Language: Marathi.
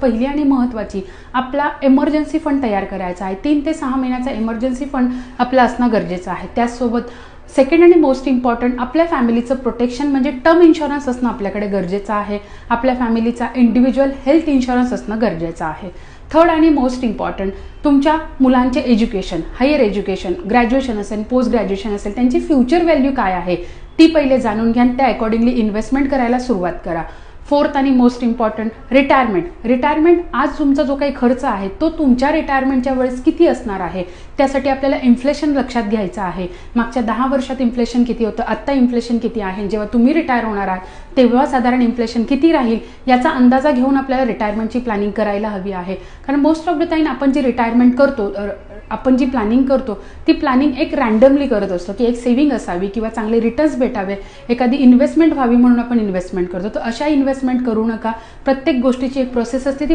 पहिली आणि महत्त्वाची, आपला एमर्जन्सी फंड तयार करायचा आहे. 3 ते 6 महिन्याचा एमर्जन्सी फंड आपला असणं गरजेचं आहे. त्याचसोबत सेकंड आणि मोस्ट इम्पॉर्टंट, आपल्या फॅमिलीचं प्रोटेक्शन म्हणजे टर्म इन्शुरन्स असणं आपल्याकडे गरजेचं आहे. आपल्या फॅमिलीचा इंडिव्हिज्युअल हेल्थ इन्शुरन्स असणं गरजेचं आहे. थर्ड आणि मोस्ट इम्पॉर्टंट, तुमच्या मुलांचे एज्युकेशन, हायर एज्युकेशन, ग्रॅज्युएशन असेल, पोस्ट ग्रॅज्युएशन असेल, त्यांची फ्युचर व्हॅल्यू काय आहे ती पहिले जाणून घ्या. त्या अकॉर्डिंगली इन्व्हेस्टमेंट करायला सुरुवात करा. फोर्थ आणि मोस्ट इम्पॉर्टंट, रिटायरमेंट आज तुमचा जो काही खर्च आहे तो तुमच्या रिटायरमेंटच्या वेळेस किती असणार आहे, त्यासाठी आपल्याला इन्फ्लेशन लक्षात घ्यायचं आहे. मागच्या 10 वर्षात इन्फ्लेशन किती होतं, आत्ता इन्फ्लेशन किती आहे, जेव्हा तुम्ही रिटायर होणार आहात तेव्हा साधारण इन्फ्लेशन किती राहील याचा अंदाजा घेऊन आपल्याला रिटायरमेंटची प्लॅनिंग करायला हवी आहे. कारण मोस्ट ऑफ द टाईम आपण जी रिटायरमेंट करतो, आपण जी प्लॅनिंग करतो ती प्लॅनिंग एक रँडमली करत असतो की एक सेव्हिंग असावी किंवा चांगले रिटर्न्स भेटावे, एखादी इन्व्हेस्टमेंट व्हावी म्हणून आपण इन्व्हेस्टमेंट करतो. तर अशा इन्व्हेस्टमेंट करू नका. प्रत्येक गोष्टीची एक प्रोसेस असते, ती